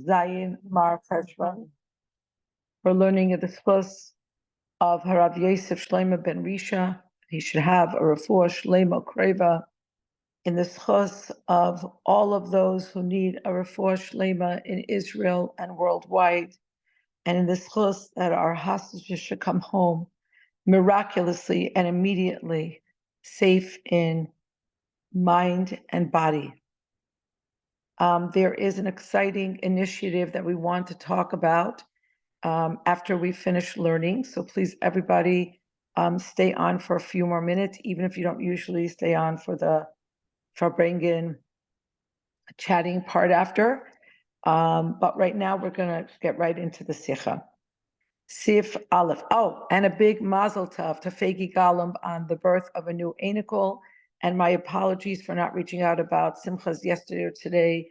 Zayin Marchechvan. We're learning the schus of Harav Yosef Shlomo ben Risha. He should have a refuah shleima kreva. In the schus of all of those who need a refuah shleima in Israel and worldwide, and in the schus that our hostages should come home miraculously and immediately, safe in mind and body. There is an exciting initiative that we want to talk about after we finish learning. So please, everybody, stay on for a few more minutes, even if you don't usually stay on for the Farbrengen chatting part after. But right now, we're going to get right into the Sikha. Sif Aleph. Oh, and a big mazel tov to Fegi Galam on the birth of a new Anikel. And my apologies for not reaching out about Simchas yesterday or today.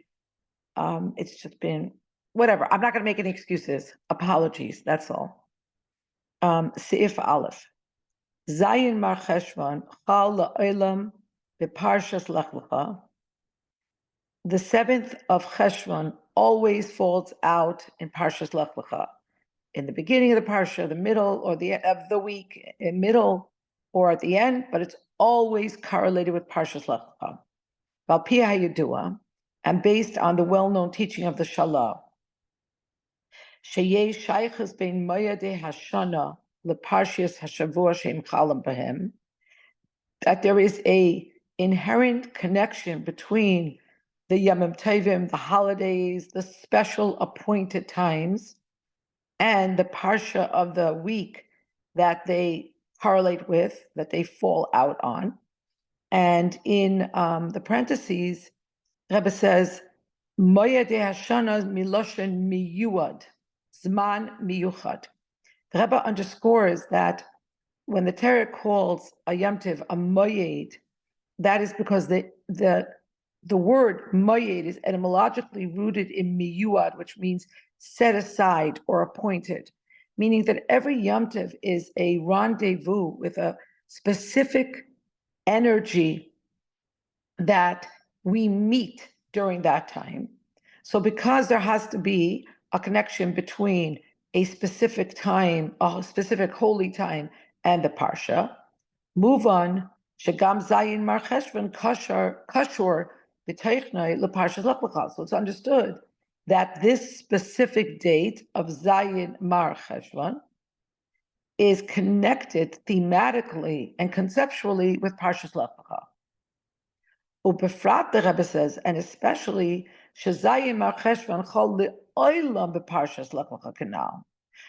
It's just been whatever. I'm not going to make any excuses. Apologies. That's all. Sif Aleph. Zayin Marchechvan Chal La'olam B'Parshas Lech-Lecha. The 7th of Cheshvan always falls out in Parshas Lech-Lecha. In the beginning of the parsha, the middle, or the end of the week, in middle, or at the end, but it's always correlated with Parshas Lech-Lecha. Val Pi HaYedua, and based on the well-known teaching of the Shalah, Sheyesh Shaychus Bein Moyadei Hashana LeParshias Hashavua Sheim Chalam Behem, that there is a inherent connection between the Yamim Tovim, the holidays, the special appointed times, and the parsha of the week that they correlate with, that they fall out on. And in the parentheses, Rebbe says, Moyadei Hashana Miloshen Miyuad, Zman Miyuchad. The Rebbe underscores that when the Torah calls a Yom Tov a Moyed, that is because the word Moyed is etymologically rooted in Miyuad, which means set aside or appointed, meaning that every Yom Tov is a rendezvous with a specific energy that we meet during that time. So because there has to be a connection between a specific time, a specific holy time, and the Parsha, move on, Shagam Zayin Marchechvan Kashur B'Teichnai LeParshas Lech-Lecha. So it's understood that this specific date of Zayin Marchechvan is connected thematically and conceptually with Parshas Lech-Lecha. Ubefrat, the Rebbe says, and especially Shazayin Marchechvan Chol Le'olam B'Parshas Lech-Lecha Kanal.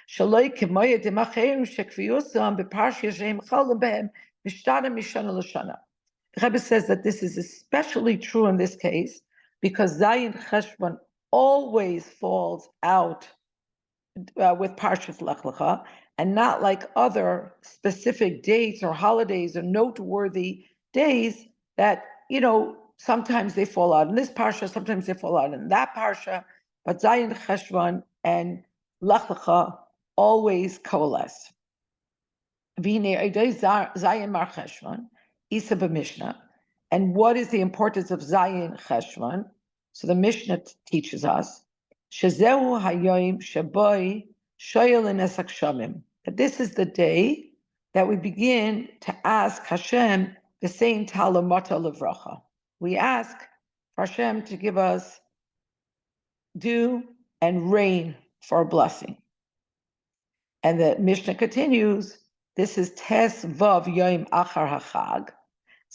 Shaloi Kemoyed Demacherim Shekviyusam B'Parshas Sheim Chalam Behem Mishtana Mishana L'Shana. The Rebbe says that this is especially true in this case because Zayin Cheshvan always falls out with Parshas Lech-Lecha, and not like other specific dates or holidays or noteworthy days that, sometimes they fall out in this parsha, sometimes they fall out in that parsha, but Zayin Cheshvan and Lech-Lecha always coalesce. Zayin Marchechvan, Isa b'Mishnah. And what is the importance of Zayin Cheshvan? So the Mishnah teaches us, Shezehu hayoim sheboi shoyel enesak shamim, that this is the day that we begin to ask Hashem the same talamata levracha. We ask for Hashem to give us dew and rain for a blessing. And the Mishnah continues, this is Tes Vav Yom Achar HaChag.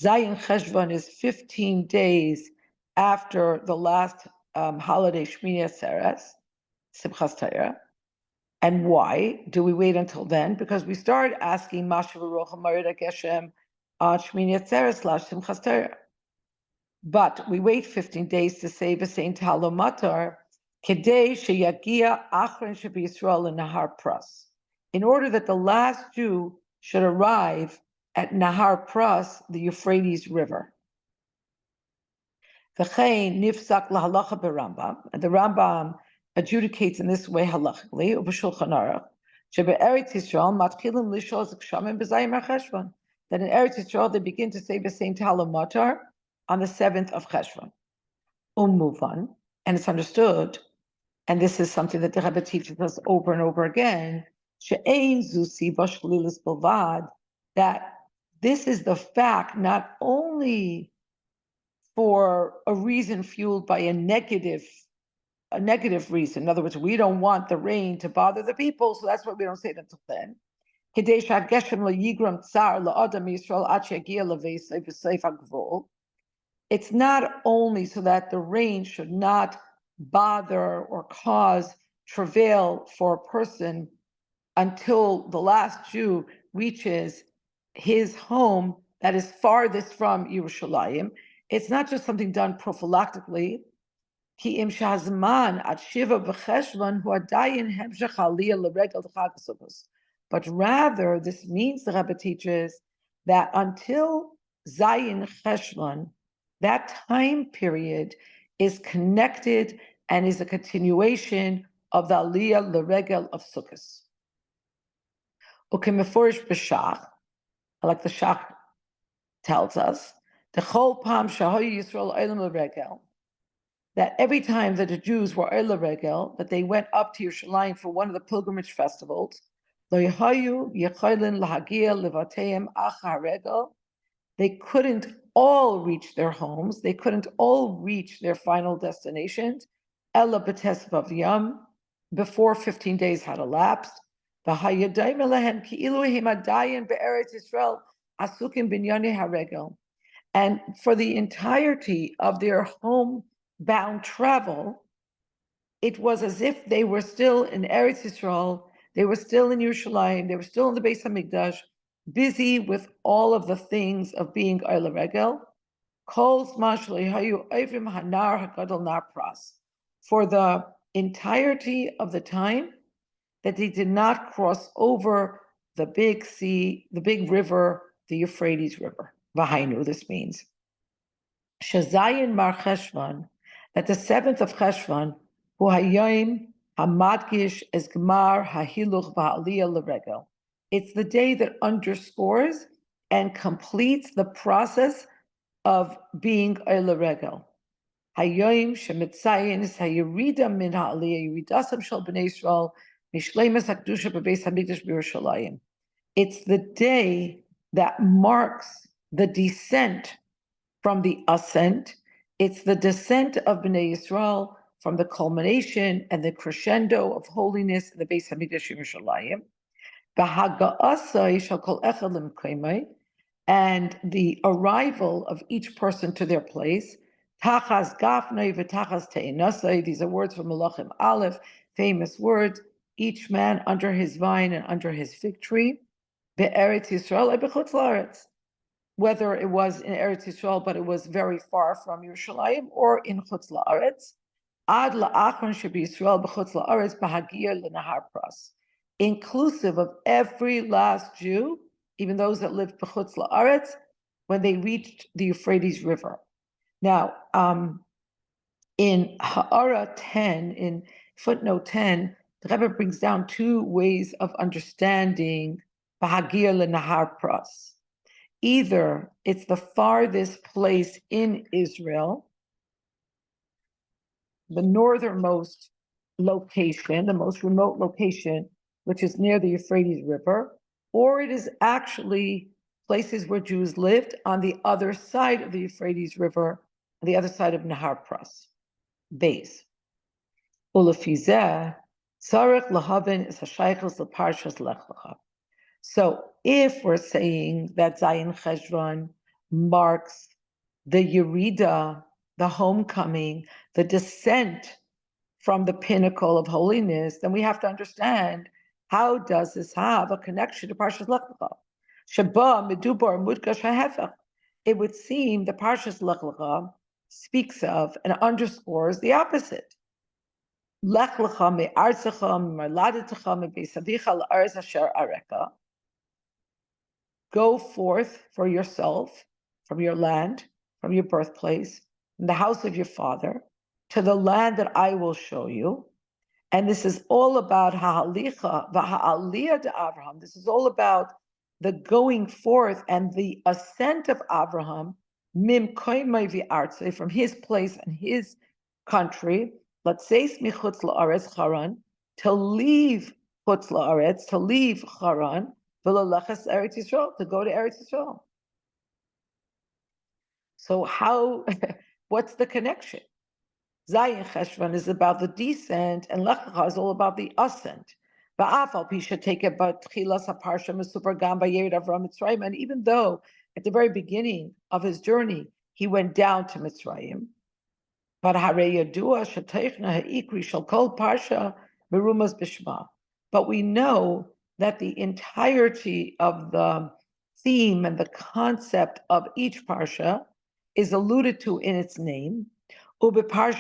Zayin Cheshvan is 15 days after the last holiday, Shmini Atzeres, Simchas Torah. And why do we wait until then? Because we started asking Mashav Ruach HaMarid HaGeshem on Shmini Atzeres / Simchas Torah. But we wait 15 days to say V'sein Talo Matar, Kedei Sheyagia Achron Shebi Yisrael in Nahar Pras, in order that the last Jew should arrive at Nahar Pras, the Euphrates River. V'chein nifsak lahalacha berambam, and the Rambam adjudicates in this way halachically, u'b'shulchan aruch, shebe'eretz Yisrael matchilim lishol z'kshamim b'zayim Cheshvan, that in Eretz Yisrael they begin to say V'sein Talo Matar on the 7th of Cheshvan. Umuvan, and it's understood, and this is something that the Rebbe teaches us over and over again, that this is the fact not only for a reason fueled by a negative reason. In other words, we don't want the rain to bother the people, so that's why we don't say it until then. It's not only so that the rain should not bother or cause travail for a person until the last Jew reaches his home that is farthest from Yerushalayim. It's not just something done prophylactically. But rather, this means, the Rebbe teaches, that until Zayin Cheshvan, that time period is connected and is a continuation of the Aliyah L'Regel of Sukkot. Ukemeforish b'shach, like the Shach tells us, the Chol Pam Shahoy Yisrael Olam L'Regel, that every time that the Jews were Olam L'Regel, that they went up to Yerushalayim for one of the pilgrimage festivals, Lo Yehayu Yecholin Lahagia Levateim Achar Regel, they couldn't all reach their homes, they couldn't all reach their final destinations, Ella B'Tes Vav before 15 days had elapsed. And for the entirety of their homebound travel, it was as if they were still in Eretz Yisrael, they were still in Yerushalayim, they were still in the Beis HaMikdash, busy with all of the things of being Oila Regel. For the entirety of the time that they did not cross over the big sea, the big river, the Euphrates River. Vahainu, this means. Zayin Marchechvan, that the 7th of Cheshvan, hu hayom hamadgish es gmar hahiluch va'aliyah l'regel. It's the day that underscores and completes the process of being a l'regel. Hayom shemitzayin is hayirida min ha'aliyah, yiridasam shel b'nei Yisrael, it's the day that marks the descent from the ascent. It's the descent of Bnei Yisrael from the culmination and the crescendo of holiness in the Beis HaMikdash Yerushalayim. And the arrival of each person to their place. Tachas gafnei v'tachas te'inasai. These are words from Malachim Aleph, famous words. Each man under his vine and under his fig tree, be'eretz Yisrael b'chutz la'aretz. Whether it was in Eretz Yisrael, but it was very far from Yerushalayim, or in chutz la'aretz, ad la'achron shebi-Yisrael b'chutz la'aretz b'hagia l'nahar pras, inclusive of every last Jew, even those that lived b'chutz la'aretz, when they reached the Euphrates River. Now, in Ha'ara 10, in footnote 10, the Rebbe brings down two ways of understanding Bahagir Nahar Pras. Either it's the farthest place in Israel, the northernmost location, the most remote location, which is near the Euphrates River, or it is actually places where Jews lived on the other side of the Euphrates River, on the other side of Nahar Pras, Beis. Ulafizeh, Tzarech lahavin is hashaychos leparshas Lech-Lecha. So if we're saying that Zayin Cheshvan marks the Yerida, the homecoming, the descent from the pinnacle of holiness, then we have to understand, how does this have a connection to Parshas Lech-Lecha? Sheba medubar mudgash hahefech. It would seem the Parshas Lech-Lecha speaks of and underscores the opposite. Lech-Lecha me'artzecha me'moladetecha me'beis avicha la'aretz asher areka. Go forth for yourself from your land, from your birthplace, from the house of your father, to the land that I will show you. And this is all about ha'alicha v'ha'aliyah de Avraham. This is all about the going forth and the ascent of Avraham, mim koimai v'artzei, from his place and his country, let's say michutz la'aretz Haran, to leave chutz la'aretz, to leave Haran, v'lalachas Eretz Yisrael, to go to Eretz Yisrael. So how, what's the connection? Zayin Cheshvan is about the descent, and Lech-Lecha is all about the ascent. Ba'afal Pisha take it, but Chilas HaParsha Mesupar Gam B'Yered Avram Mitzrayim, and even though at the very beginning of his journey he went down to Mitzrayim, but Harei Yadua Sheteichna Ha'ikri Shal Kol Parsha Merumas Bishma. But we know that the entirety of the theme and the concept of each parsha is alluded to in its name. And in our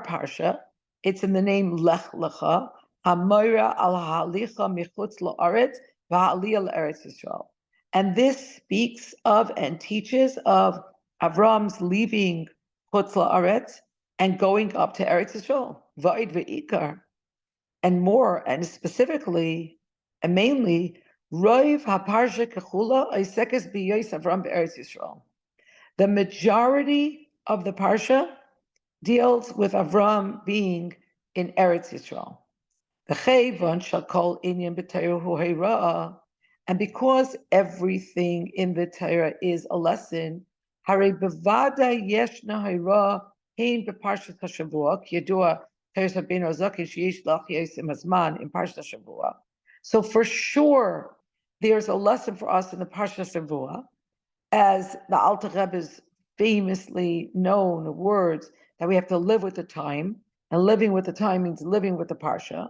parsha, it's in the name Lech-Lecha, Hamoira al Halicha Michutz La'aretz V'Aliyah L'Eretz Yisrael. And this speaks of and teaches of Avram's leaving Chutz La'aretz and going up to Eretz Yisrael, Va'id Ve'ikar, and more, and specifically, and mainly, Roiv HaParsha Kechula Oisekes B'Yos Avram Be'Eretz Yisrael. The majority of the parsha deals with Avram being in Eretz Yisrael. The Chayvon shall call inyan b'Torah hu heira'ah, and because everything in the Torah is a lesson, Harei bevada yeshna heira'ah hein b'Parshat HaShavua ki yadua Torah Rabbeinu Hazaken sheyesh lach yosim hazman in Parshat HaShavua. So for sure, there's a lesson for us in the Parshat HaShavua, as the Alter Rebbe's famously known words that we have to live with the time, and living with the time means living with the parsha.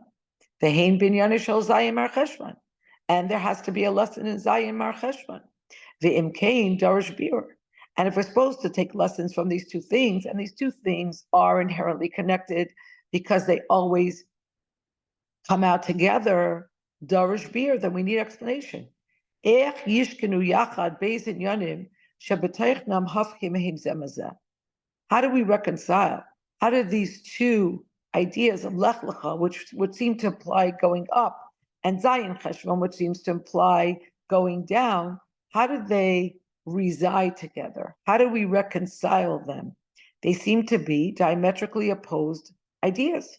The Hein Binyan Shel Zayin Marchechvan, and there has to be a lesson in Zayin Marchechvan. The Imkain Darish Bir, and if we're supposed to take lessons from these two things, and these two things are inherently connected because they always come out together, Darish Bir, then we need explanation. How do we reconcile? How do these two ideas of Lech-Lecha, which would seem to imply going up, and Zayin Cheshvan, which seems to imply going down, how do they reside together? How do we reconcile them? They seem to be diametrically opposed ideas.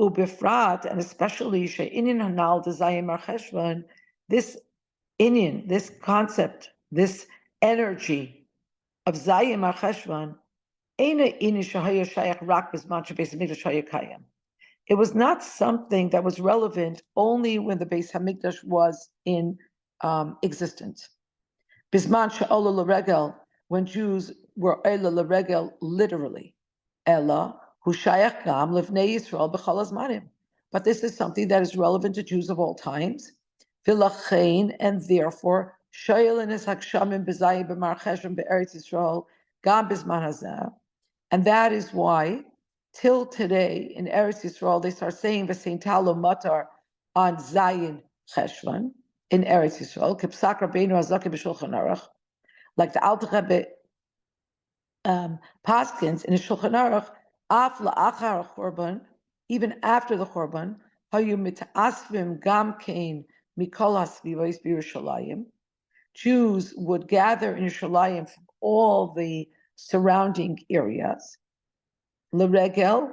Ubifrat, and especially She'inin Hanal Zayin Marchechvan, this inyan, this concept, this energy of Zayin Marchechvan, it was not something that was relevant only when the Beis Hamikdash was in existence. Bisman she'ola l'regel, when Jews were ola l'regel literally, ella hu shayach gam livnei Yisrael b'chol hazmanim. But this is something that is relevant to Jews of all times. V'lachein, and therefore, shayel in his hakshamim b'zayin b'marcheshvan b'eretz Yisrael gam bisman hazeh. And that is why, till today, in Eretz Yisrael, they start saying v'seintalo matar on Zayin Cheshvan in Eretz Yisrael, k'psak Rabbeinu Hazaken b'Shulchan Aruch, like the Alter Rebbe Paskins in the Shulchan Aruch, af la'achar Churban, even after the Churban, hayu mit'asvim gam kein mikol hasvivos b'Yerushalayim. Jews would gather in Yerushalayim from all the surrounding areas. L'regel,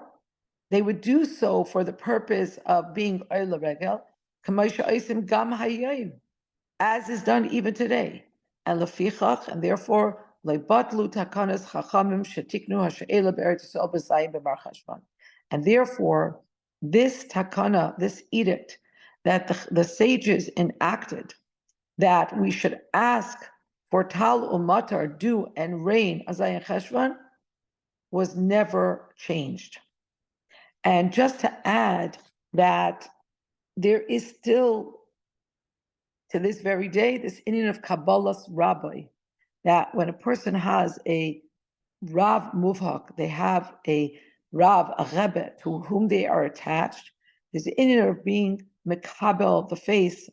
they would do so for the purpose of being l'regel, k'moshe oisim gam hayayim, as is done even today. And lefichach, and therefore lebatlu takanas chachamim shetiknu hashe'ela be'eretz Yisrael b'Zayin b'Marchechvan. And therefore, this takana, this edict that the sages enacted, that we should ask for tal umatar, do and reign Zayin Cheshvan, was never changed. And just to add that there is still, to this very day, this inyan of Kabbalah's rabbi, that when a person has a Rav Muvhak, they have a Rav, a Rebbe, to whom they are attached, there's the inyan of being Mekabel, the face,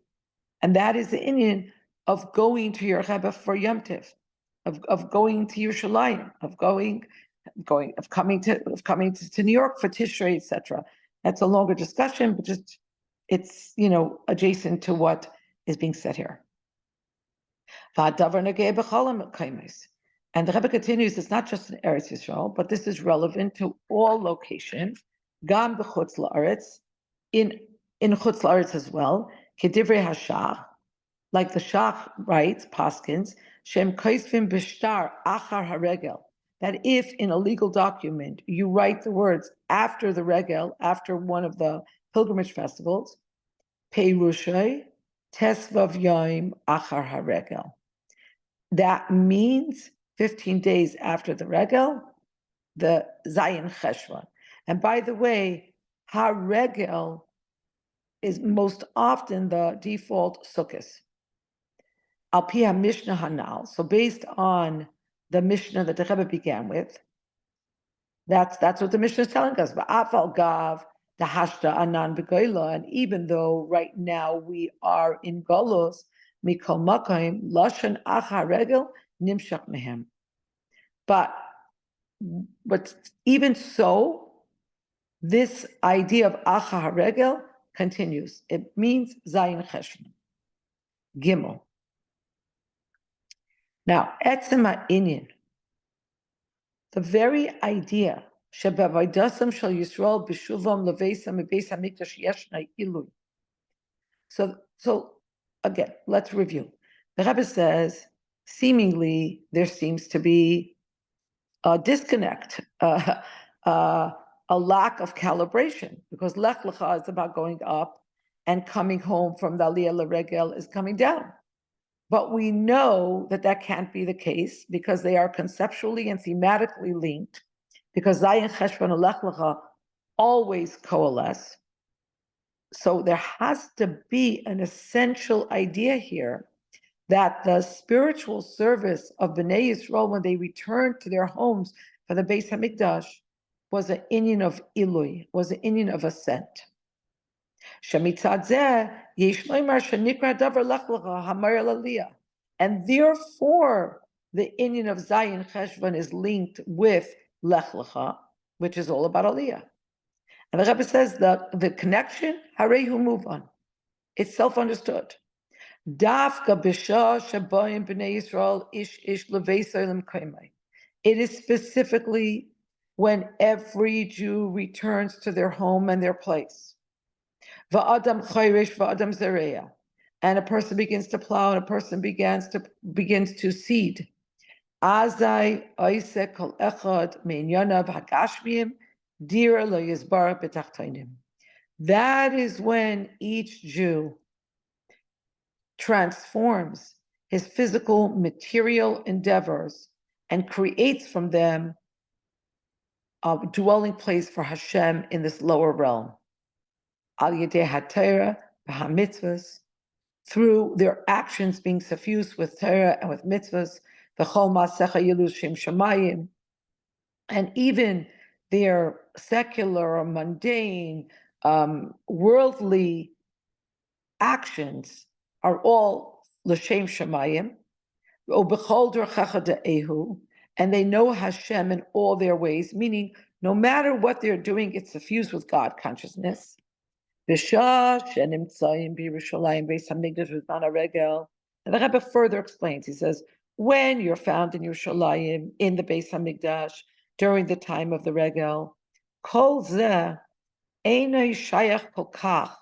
and that is the inyan of going to your Rebbe for Yom Tiv, of going to Yerushalayim, of coming to New York for Tishrei, etc. That's a longer discussion, but just it's adjacent to what is being said here. And And the Rebbe continues, it's not just in Eretz Yisrael, but this is relevant to all locations, Gam b'chutz la'aretz, in chutz la'aretz as well, kedivrei hashach, like the Shach writes, Paskins, Shem kaisvim b'shtar achar haregel, that if in a legal document you write the words after the regel, after one of the pilgrimage festivals, Peirushay tesvav yoim achar haregel. That means 15 days after the regel, the Zayin Cheshvan. And by the way, haregel is most often the default sukkos. Al pi Mishnah Hanal. So based on the Mishnah that the Rebbe began with, that's what the Mishnah is telling us. Va'afal gav the hashta anan b'goyla. And even though right now we are in Golos, mikol makayim lashon achar regel nimshach mehem. But even so, this idea of achar regel continues. It means Zayin Cheshvan. Gimel. Now, etzem ha'inyan, the very idea shebavaydasam shel Yisrael b'shuvam leveisam mebeis hamikdash yeshna ilui. So again, let's review. The Rebbe says, seemingly there seems to be a disconnect, a lack of calibration, because Lech-Lecha is about going up, and coming home from the Aliyah L'Regel is coming down. But we know that that can't be the case because they are conceptually and thematically linked, because Zayin Cheshvan and Lech-Lecha always coalesce. So there has to be an essential idea here that the spiritual service of Bnei Yisrael when they returned to their homes for the Beis Hamikdash was an inyan of Ilui, was an inyan of ascent. And therefore, the inyan of Zayin Cheshvan is linked with Lech-Lecha, which is all about Aliyah. And the Rebbe says that the connection, Harehu move on. It's self-understood. Dafka b'shah shabayim b'nei Yisrael ish leveisolim kaimai. It is specifically when every Jew returns to their home and their place. Va'adam chayrish va'adam zereya, and a person begins to plow, and a person begins to seed. Azai oiseh kol echad meinyanav hagashmiyim dira lo yizbarach b'tachtainim. That is when each Jew transforms his physical material endeavors and creates from them a dwelling place for Hashem in this lower realm. Al yedei haTorah v'hamitzvos, through their actions being suffused with Torah and with mitzvahs, v'chol ma'asecha yilus shem shamayim, and even their secular or mundane, worldly actions are all l'shem shamayim, o b'chol derchecha de'ehu, and they know Hashem in all their ways, meaning no matter what they're doing, it's suffused with God consciousness. B'shah shenimtzayim b'Yerushalayim beis hamikdash v'zman haregel. And the Rebbe further explains. He says, when you're found in Yerushalayim, in the Beis Hamikdash, during the time of the regel, kol zeh einay shayach kol kach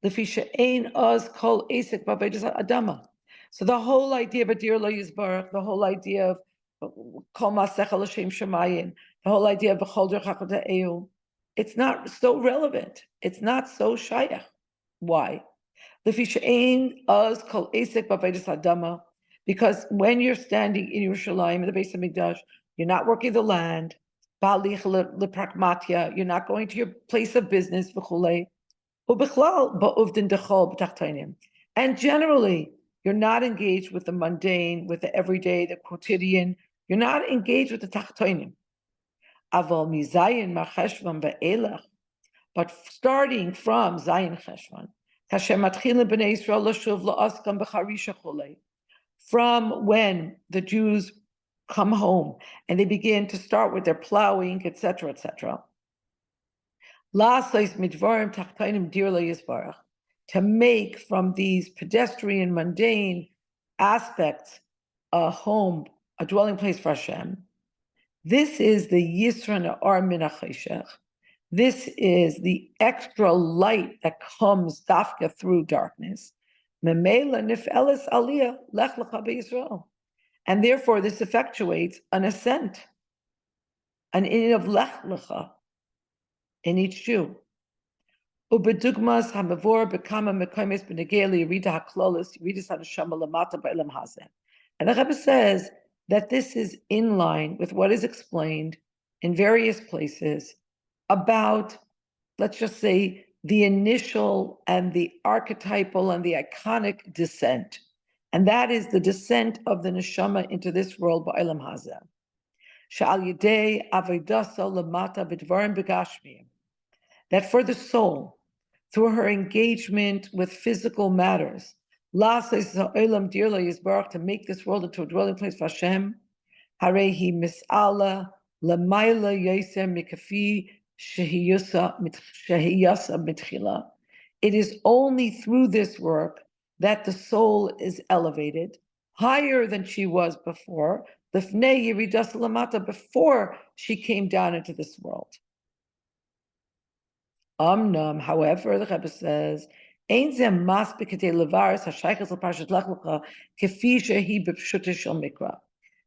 lefi she'ein oz kol esek b'avodas adama. So the whole idea of Adir Lo Yizbarach, the whole idea of kol masecha l'shem shemayim, the whole idea of b'chol derech ha'eu, it's not so relevant. It's not so shayach. Why? Lefi she'ein oz kol esek b'avodas adama. Because when you're standing in Yerushalayim, in the Beis Hamikdash, you're not working the land. You're not going to your place of business. And generally, you're not engaged with the mundane, with the everyday, the quotidian. You're not engaged with the tachtonim. But starting from Zayin Cheshvan, from when the Jews come home and they begin to start with their plowing, etc., etc., to make from these pedestrian, mundane aspects a home a dwelling place for Hashem. This is the Yisra Na'ar Min HaCheshech. This is the extra light that comes dafka through darkness. Memela nif'elis aliyah Lech-Lecha beYisrael. And therefore this effectuates an ascent, an inyan of Lech-Lecha in each Jew. Ubedugmas hamavor bekama mekomes benegeli yirida haklolos yiridis haneshama lamata ba'elam hazeh. And the Rebbe says that this is in line with what is explained in various places about, let's just say, the initial and the archetypal and the iconic descent. And that is the descent of the neshama into this world ba'elam hazeh. Sha'al yedei avodas lamata b'dvarim begashmiyim. That for the soul, through her engagement with physical matters, to make this world into a dwelling place for Hashem, harehi mis'ala lamayla yoser mikafi shehiyasa mitchila. It is only through this work that the soul is elevated higher than she was before, lifnei yiridas lamata, before she came down into this world. However, the Rebbe says,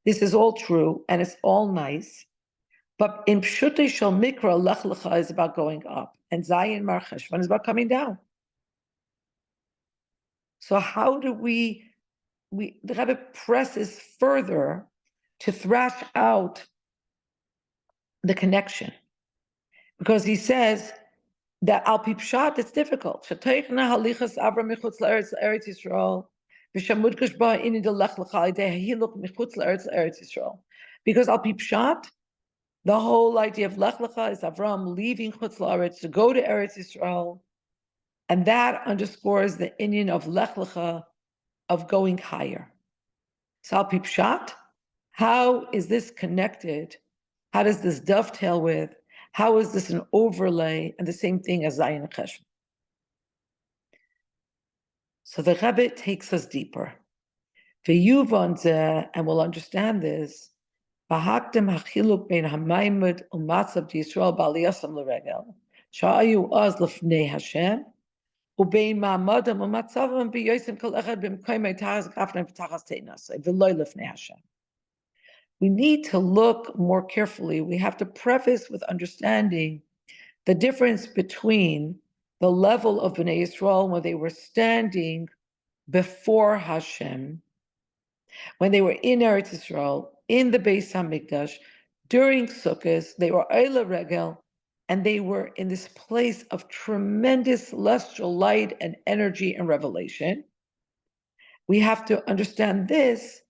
this is all true and it's all nice, but in Pshutei Shel Mikra, Lech-Lecha is about going up, and Zayin Marchechvan is about coming down. So how do the Rebbe presses further to thrash out the connection, because he says that al pi pshat it's difficult. Sheteichna halichas Avram michutz Eretz Yisrael v'shamudkash ba ini de Lech-Lecha idei hiluk michutz Eretz Yisrael. Because al pi pshat, the whole idea of Lech-Lecha is Avram leaving Chutz La'aretz to go to Eretz Yisrael, and that underscores the inyan of Lech-Lecha, of going higher. So al pi pshat, how is this connected? How does this dovetail with? How is this an overlay and the same thing as Zayin Cheshvan? So the Rebbe takes us deeper. And we'll understand this. Bahaktem hachiluk bein hamaymud umatzab Yisrael b'aliyasam l'regel sha'ayu az l'fnei Hashem ubein ma'amadam umatzavam b'yosim kol echad b'mkoymei tachas gafnei v'tachas teinasei v'loy l'fnei Hashem. We need to look more carefully. We have to preface with understanding the difference between the level of Bnei Yisrael when they were standing before Hashem, when they were in Eretz Yisrael, in the Beis HaMikdash, during Sukkot, they were Eila Regel, and they were in this place of tremendous celestial light and energy and revelation. We have to understand this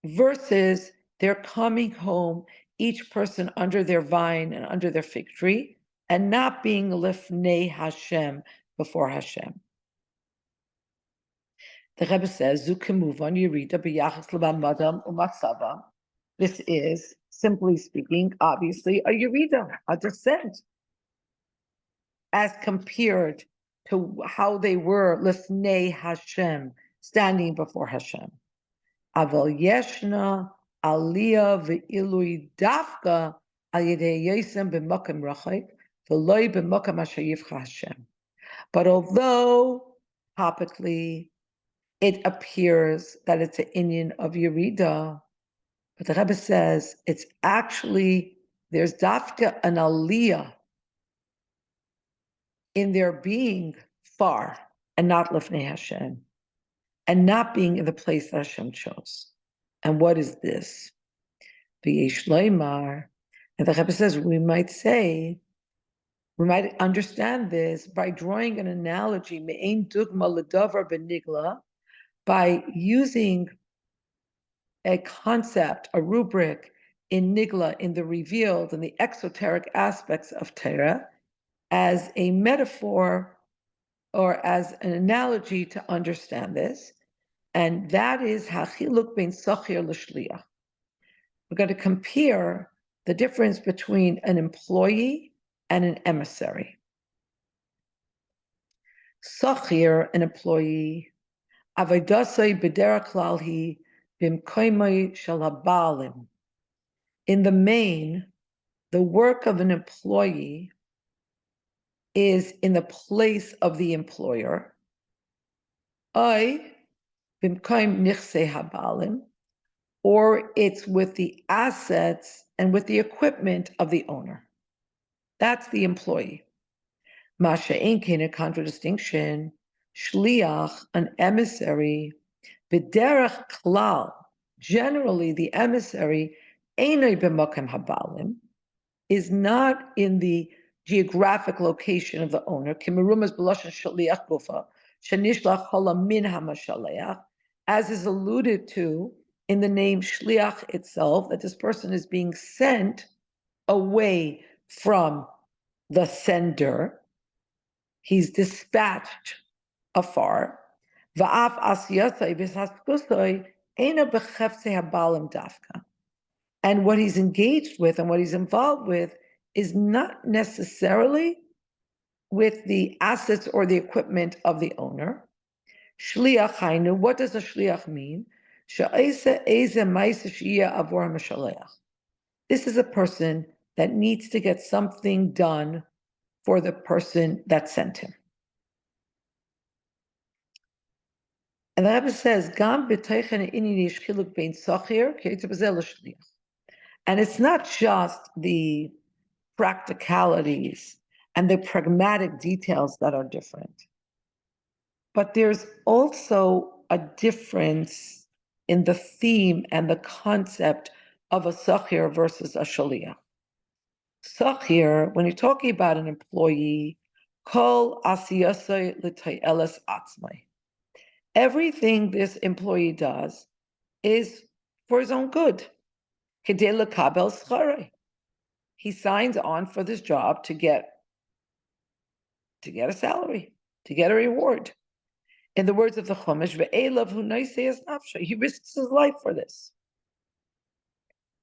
versus they're coming home, each person under their vine and under their fig tree, and not being lifnei Hashem, before Hashem. The Rebbe says, Zukimuvan Yerida b'yachas l'madam u'matzava. This is, simply speaking, obviously a Yerida, a descent, as compared to how they were lifnei Hashem, standing before Hashem. Aval yeshna aliyah ve'ilui dafka al yedei yosem b'makam rachik v'loi b'makam asher yivcha Hashem. But although topically it appears that it's an inyan of Yerida, but the Rebbe says it's actually, there's dafka an aliyah in their being far and not lifnei Hashem, and not being in the place that Hashem chose. And what is this? V'yesh loymar, and the Rebbe says we might understand this by drawing an analogy, me'ein dugma l'davar benigla, by using a concept, a rubric in nigla, in the revealed and the exoteric aspects of Torah, as a metaphor or as an analogy to understand this. And that is hachiluk bein sachir l'shliach. We're going to compare the difference between an employee and an emissary. Sachir, an employee, avodah b'derech klal hi b'mkoimai shel habalim. In the main, the work of an employee is in the place of the employer. I b'mkoim nichsei habalim, or it's with the assets and with the equipment of the owner. That's the employee. Masha Inkin, a contradistinction, shliach, an emissary, b'derech klal, generally the emissary, einoi b'mokem habalim, is not in the geographic location of the owner, kimerumas b'loshen shliach gufa, shenishlach hola min hamashaleach, as is alluded to in the name shliach itself, that this person is being sent away from the sender. He's dispatched afar. And what he's engaged with and what he's involved with is not necessarily with the assets or the equipment of the owner. Shliach hainu, what does a shliach mean? This is a person that needs to get something done for the person that sent him. And the Rebbe says, Gam b'teichen inini yesh chiluk bein sochir k'yitz b'zeh l'shliach. And it's not just the practicalities and the pragmatic details that are different, but there's also a difference in the theme and the concept of a sochir versus a shaliach. Sochir, when you're talking about an employee, kol asiyasei l'tayeles atzmai. Everything this employee does is for his own good. Kedei lekabel schare. He signs on for this job to get a salary, to get a reward. In the words of the Chumash, ve'elav hu noisei nafsho. He risks his life for this.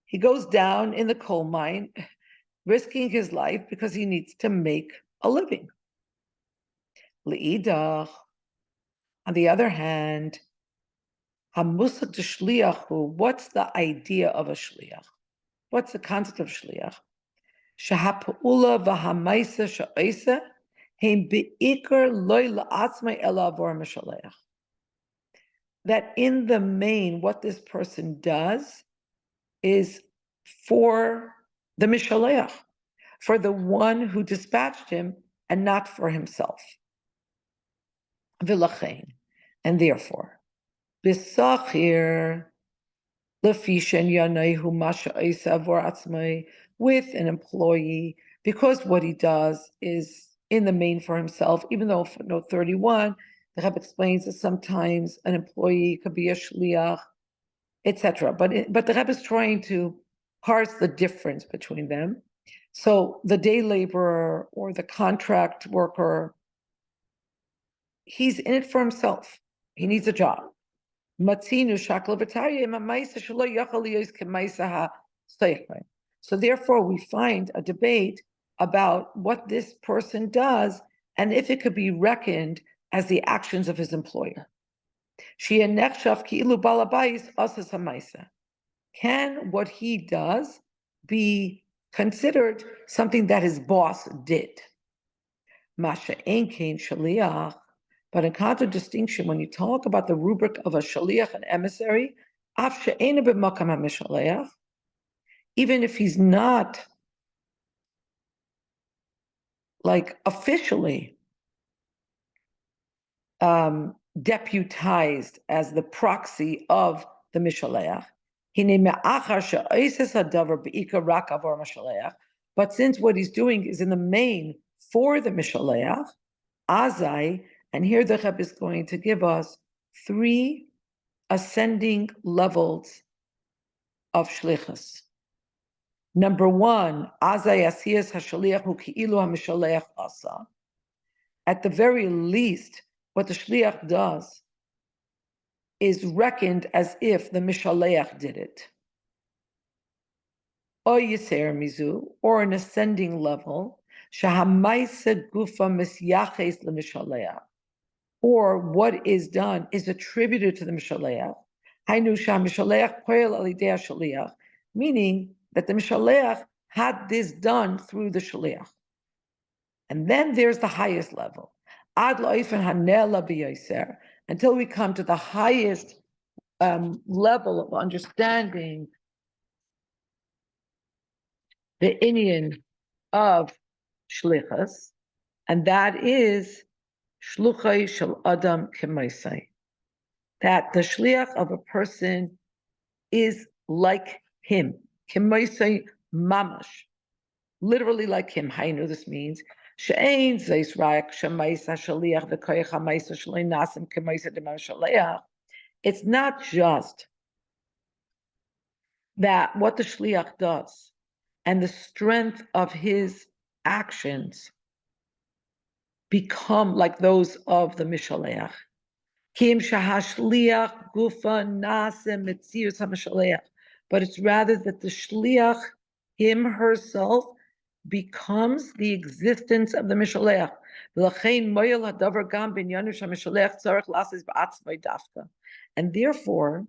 He goes down in the coal mine, risking his life because he needs to make a living. Le'idach. On the other hand, hamusach de shliachu, what's the idea of a shliach? What's the concept of shliach? Shahapa'ula v'hamaisa sha'isa heim be'ikar loy la'atzmai ela avor mishaleach. That in the main, what this person does is for the mishaleach, for the one who dispatched him, and not for himself. V'lachein, and therefore, b'sachir lefishen yanayhu masha isa avor atzmai, with an employee, because what he does is in the main for himself, even though footnote 31, the Rebbe explains that sometimes an employee could be a shliach, etc. But the Rebbe is trying to parse the difference between them. So the day laborer or the contract worker, he's in it for himself. He needs a job. So therefore, we find a debate about what this person does and if it could be reckoned as the actions of his employer. Can what he does be considered something that his boss did? Masha einkein shaliach. But in contradistinction, when you talk about the rubric of a shaliach, an emissary, even if he's not like officially deputized as the proxy of the mishaleach, but since what he's doing is in the main for the mishaleach, azai, and here the Rebbe is going to give us 3 ascending levels of shlichus. Number 1, azai asiyas hashaliach hu ki'ilu hamishaleach asa. At the very least, what the shliach does is reckoned as if the mishaleach did it. O yiser mizu, or an ascending level, shahamaisa gufa misyaches lemishaleach, or what is done is attributed to the mishaleach. Hainu shamishalech poel al yidei shaliach, meaning that the Mishaleach had this done through the Shaliach. And then there's the highest level. Ad lo'ifen hanela b'yoser, until we come to the highest level of understanding the inyan of shlichus, and that is shluchai shel adam k'maisai, that the shliach of a person is like him, k'maisai mamash, literally like him. Hainu, this means she'ein zeis rak shemaisa shaliach v'koyach ha'maisa shalei nasim k'maisa demar shaliach. It's not just that what the shliach does and the strength of his actions become like those of the Mishaleach. Kim shahashliach gufa nasem mitzius hamishaleach. But it's rather that the shliach, him herself, becomes the existence of the Mishaleach. And therefore,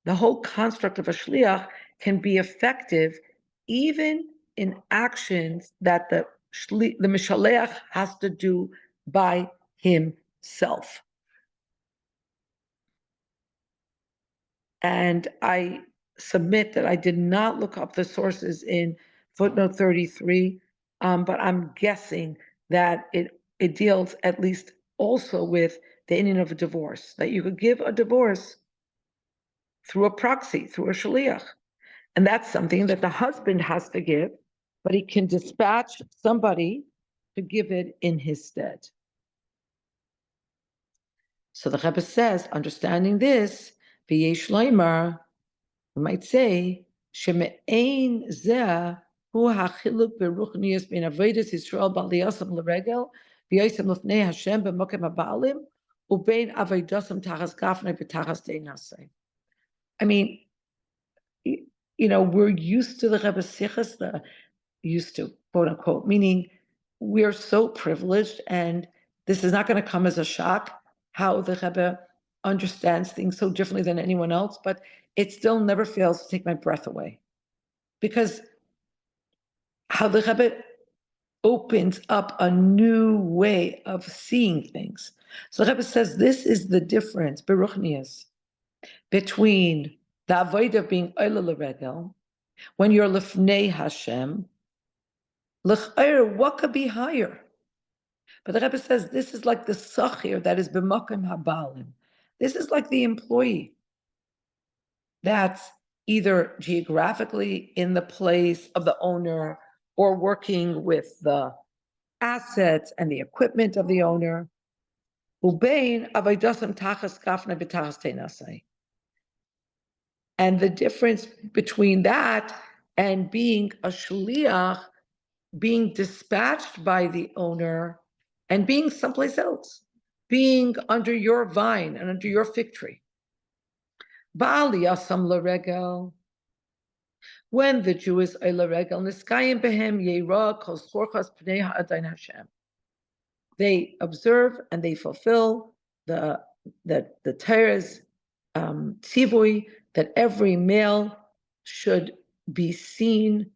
the whole construct of a shliach can be effective even in actions that the Mishaleach has to do by himself. And I submit that I did not look up the sources in footnote 33, but I'm guessing that it deals at least also with the inyan of a divorce, that you could give a divorce through a proxy, through a shaliach. And that's something that the husband has to give, but he can dispatch somebody to give it in his stead. So the Rebbe says, understanding this, v'yesh loymar, we might say, sheme'ein zeh hu hachiluk beruchnius ben avodas Yisrael b'aliyasam l'regel v'yosem l'fnei Hashem b'mokem ha'ba'alim u'bein avodasam tachas gafnei v'tachas deinasei. I mean, we're used to the Rebbe Sichas, used to, quote unquote, meaning we're so privileged, and this is not going to come as a shock how the Rebbe understands things so differently than anyone else, but it still never fails to take my breath away. Because how the Rebbe opens up a new way of seeing things. So the Rebbe says this is the difference, beruchnius, between the avoid of being oila l'regel, when you're lifnei Hashem, l'chayr, what could be higher? But the Rebbe says this is like the sachir that is b'makom habalim. This is like the employee that's either geographically in the place of the owner or working with the assets and the equipment of the owner. Ubein avodas tachas gafna v'tachas teinasei. And the difference between that and being a shliach, being dispatched by the owner and being someplace else, being under your vine and under your fig tree. Ba'al yasam l'regel, when the Jew is l'regel, niskayim behem yeira kol schorchas pnei ha'adayin Hashem. They observe and they fulfill the Torah's tzivui that every male should be seen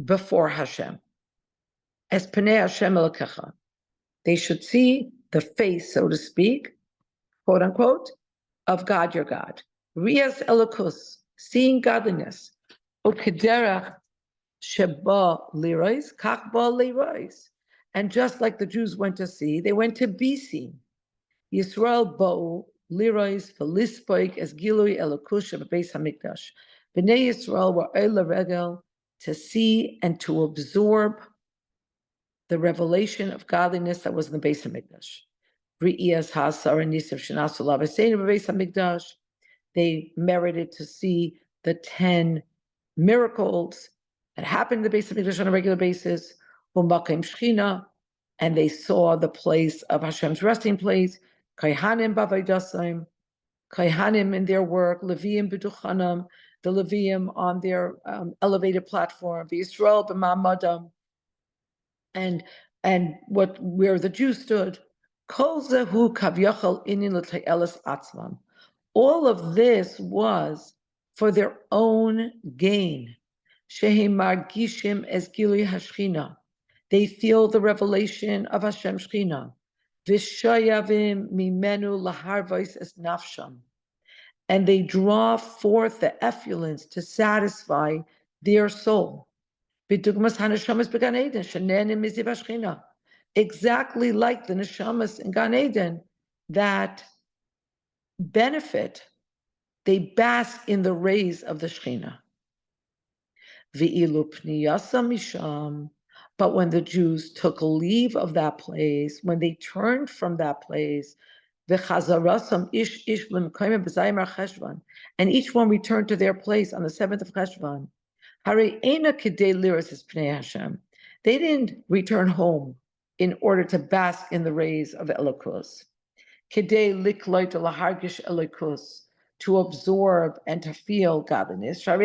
before Hashem. As Pnei Hashem Lech-Lecha. They should see the face, so to speak, quote unquote, of God your God. Rias Elokus, seeing godliness. Ukederach sheba lirois, kach ba lirois. And just like the Jews went to see, they went to be seen. Yisrael bo'u lirois v'lispoik as gilui elokush beis hamikdash. Bnei Yisrael were oila regel, to see and to absorb the revelation of godliness that was in the Beis Hamikdash. They merited to see the 10 miracles that happened in the Beis Hamikdash on a regular basis. And they saw the place of Hashem's resting place. Kaihanim b'avaydasayim, Kaihanim in their work, Leviim b'duchanam, the Leviim on their elevated platform, Yisrael b'ma'amadam, and where the Jews stood. Kol zehu kavyachal inin l'te'elas atzman. All of this was for their own gain. Shehem margishim es gilui hashchina. They feel the revelation of Hashem Shechina. V'shayavim mimenu laharvos es nafsham. And they draw forth the effluence to satisfy their soul. Exactly like the neshamas in Gan Eden that benefit, they bask in the rays of the Shechina. But when the Jews took leave of that place, when they turned from that place, and each one returned to their place on the 7th of Cheshvan, they didn't return home in order to bask in the rays of Elokus, to absorb and to feel godliness. On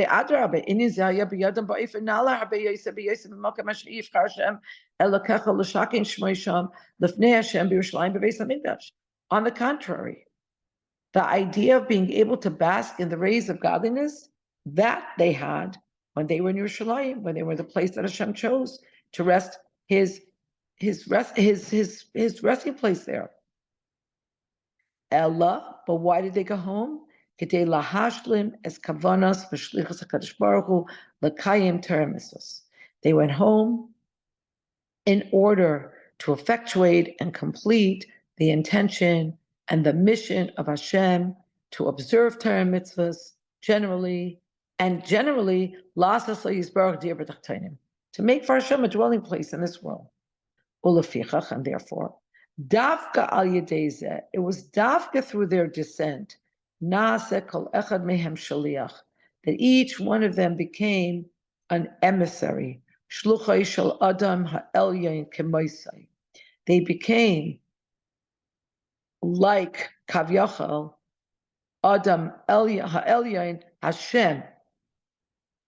the contrary, the idea of being able to bask in the rays of godliness, that they had when they were in Yerushalayim, when they were the place that Hashem chose to rest his resting place there. Ella, but why did they go home? They went home in order to effectuate and complete the intention and the mission of Hashem to observe Torah mitzvahs generally, and generally, to make for Hashem a dwelling place in this world. And therefore, Davka al Yedeze, it was Davka through their descent, Naase kol echad mehem shaliach, that each one of them became an emissary. Shluchai shel Adam ha'elyon kemoisai. They became like Kavyachal, Adam ha'elyon Hashem,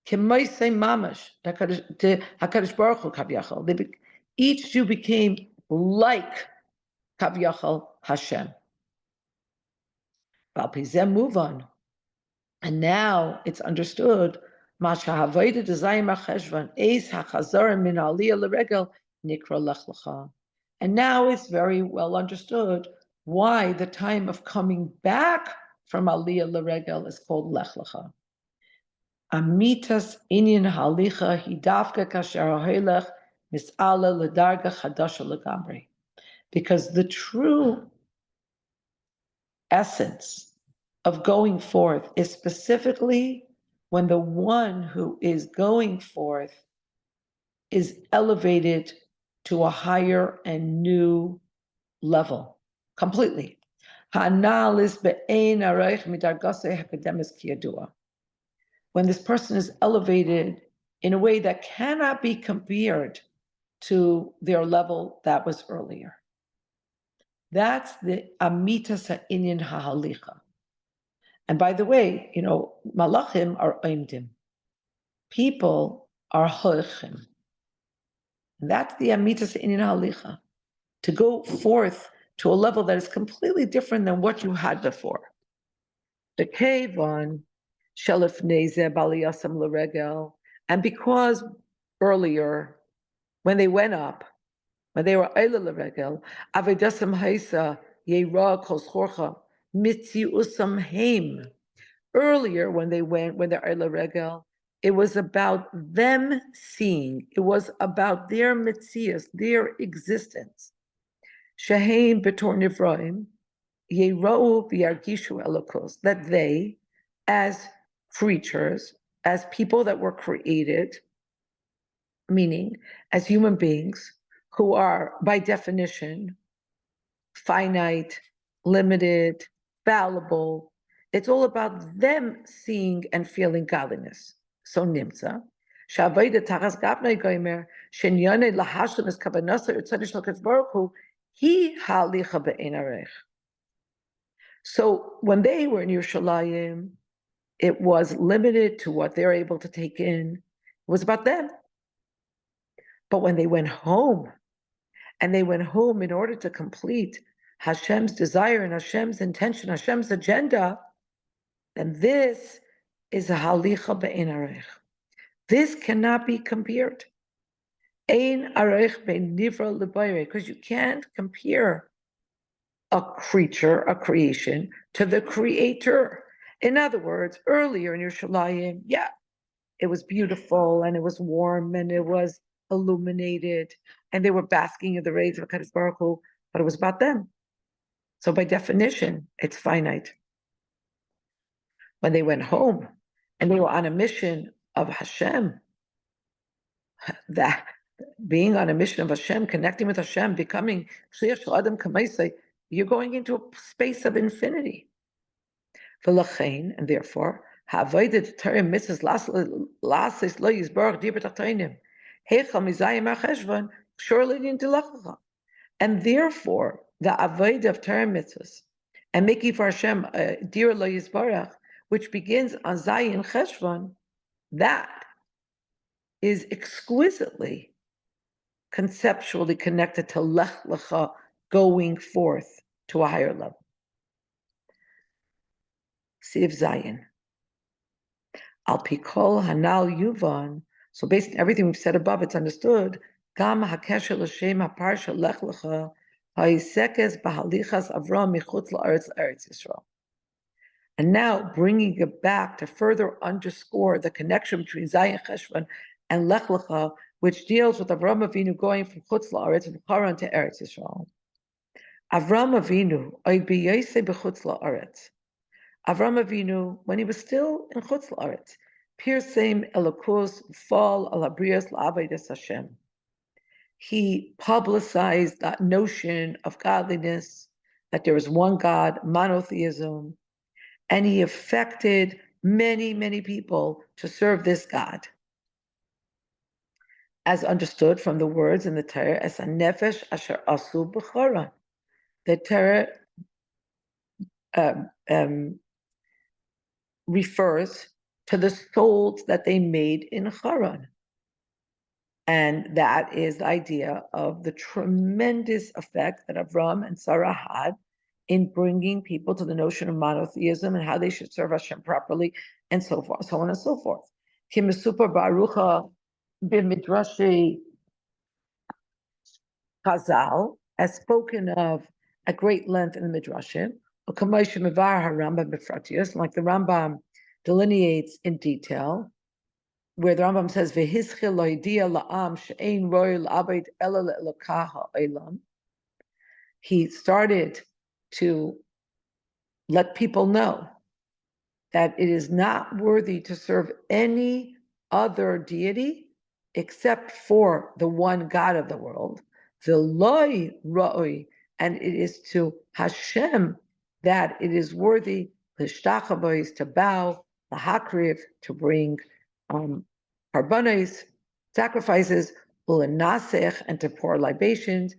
kemoisai mamash, HaKadosh Baruch Hu Kavyachal. Each Jew became like Kavyachal Hashem. Move on. And now it's understood. And now it's very well understood why the time of coming back from Aliyah L'Regel is called Lech-Lecha. Amitas inyan halicha hidavka kasher ha'helech mis'ala l'darga chadasha l'gamri. Because the true essence of going forth is specifically when the one who is going forth is elevated to a higher and new level, completely. When this person is elevated in a way that cannot be compared to their level that was earlier. That's the amitas ha'inyan ha'halicha. And by the way, malachim are oimdim. People are hoichim. And that's the amitas ha'inyan ha'halicha. To go forth to a level that is completely different than what you had before. The kevon shelef neze baliyasam l'regel. And because earlier, when they went up, when they were Eila L'Regel, Avedasam Haisa, Yeira Koschorcha, Mitzi Usam Heim. Earlier, when they're Eila L'Regel, it was about them seeing, it was about their Mitzias, their existence. Sheheim Betor Nivroim, Yeira'u V'Yargishu Elokos, that they, as creatures, as people that were created, meaning as human beings, who are, by definition, finite, limited, fallible. It's all about them seeing and feeling godliness. So nimtza. So when they were in Yerushalayim, it was limited to what they're able to take in. It was about them. But when they went home, and they went home in order to complete Hashem's desire and Hashem's intention, Hashem's agenda, then this is a halicha be'ein arech. This cannot be compared. Ein arech be'ein nivra l'bayre, because you can't compare a creature, a creation, to the creator. In other words, earlier in Yerushalayim, yeah, it was beautiful and it was warm and it was illuminated and they were basking in the rays of HaKadosh Baruch Hu, but it was about them. So by definition, it's finite. When they went home and they were on a mission of Hashem, that being on a mission of Hashem, connecting with Hashem, becoming Shliach Shel Adam Kamaisei, you're going into a space of infinity. And therefore, ha'avodah Torah mitzvahs lasis lo yisbarach dibur tachtonim heichal mizayim Marchechvan surely in Lech-Lecha. And therefore, the avodah of Torah mitzvahs and making for Hashem dir lo yisbarach, which begins on Zayin Cheshvan, that is exquisitely conceptually connected to Lech-Lecha, going forth to a higher level. Siv Zayin. Al Pikol Hanal Yuvan. So based on everything we've said above, it's understood. Gam Hakesher L'Shem HaParsha Lech-Lecha Ha'isekes Bahalichas Avram Michutz La'aretz Eretz Yisrael. And now bringing it back to further underscore the connection between Zayin Cheshvan and Lech-Lecha, which deals with Avram Avinu going from Chutz La'aretz and Haran to Eretz Yisrael. Avram Avinu Oid B'Yosei B'Chutz La'aretz. Avram Avinu, when he was still in Chutz La'aretz, Pirsem Elokus Fall Al Habrias La'Avodas Hashem. He publicized that notion of godliness, that there is one God, monotheism, and he affected many, many people to serve this God. As understood from the words in the Torah, as a nefesh asher asu b'choran. The Torah refers to the souls that they made in Haran. And that is the idea of the tremendous effect that Avram and Sarah had in bringing people to the notion of monotheism and how they should serve Hashem properly, and so forth, so on and so forth. Kimesupar Barucha b'midrashi Chazal, as spoken of at great length in the Midrashim, like the Rambam delineates in detail, where the Rambam says, he started to let people know that it is not worthy to serve any other deity except for the one God of the world, and it is to Hashem that it is worthy, to bow, to bring karbanos, sacrifices, and to pour libations,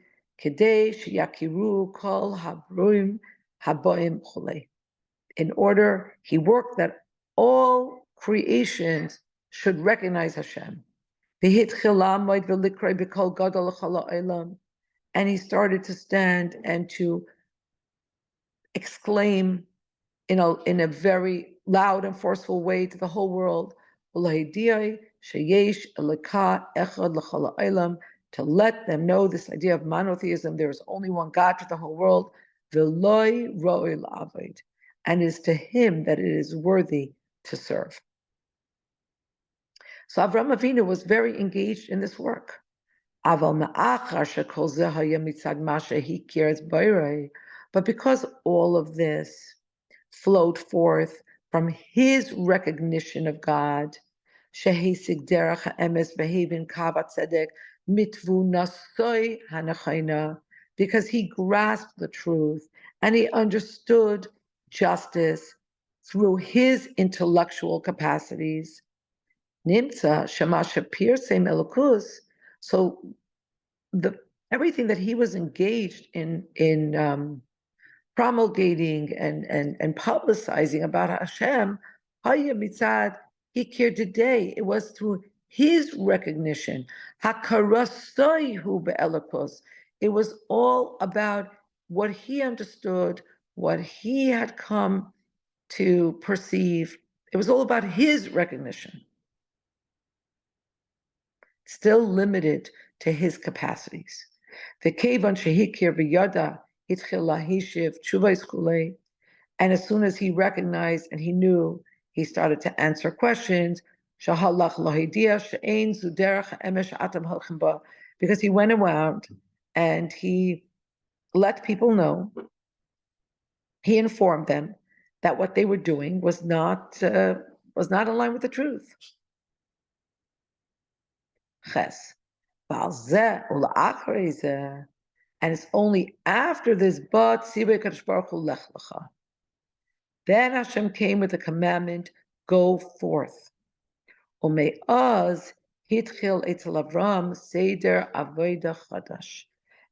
in order, he worked that all creations should recognize Hashem. And he started to stand and to exclaim in a very loud and forceful way to the whole world, to let them know this idea of monotheism. There is only one God for the whole world, and it is to him that it is worthy to serve. So Avram Avinu was very engaged in this work. But because all of this flowed forth from his recognition of God, because he grasped the truth and he understood justice through his intellectual capacities. So everything that he was engaged in promulgating and publicizing about Hashem, it was through his recognition. It was all about what he understood, what he had come to perceive. It was all about his recognition, still limited to his capacities. And as soon as he recognized and he knew, he started to answer questions. Because he went around and he let people know, he informed them that what they were doing was not in line with the truth. Ches. And it's only after this, then Hashem came with the commandment, go forth. Ume'az hitchil etzel Avram seder avoda chadash.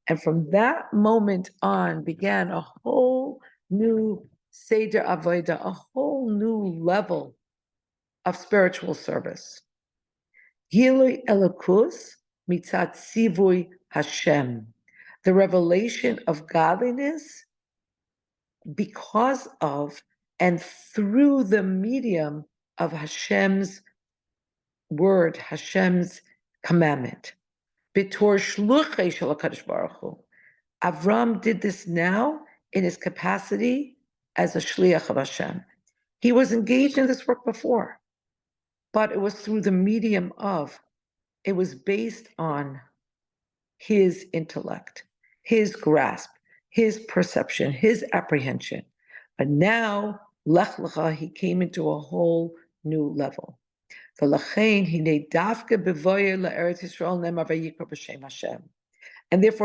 And from that moment on began a whole new seder avoda, a whole new level of spiritual service. Gilui elokus mitzat sivui Hashem. The revelation of godliness because of and through the medium of Hashem's word, Hashem's commandment. Bitor shluchei shel HaKadosh Baruch Hu. Avram did this now in his capacity as a shliach of Hashem. He was engaged in this work before, but it was through the medium of, it was based on his intellect, his grasp, his perception, his apprehension. But now, Lech-Lecha, he came into a whole new level. And therefore,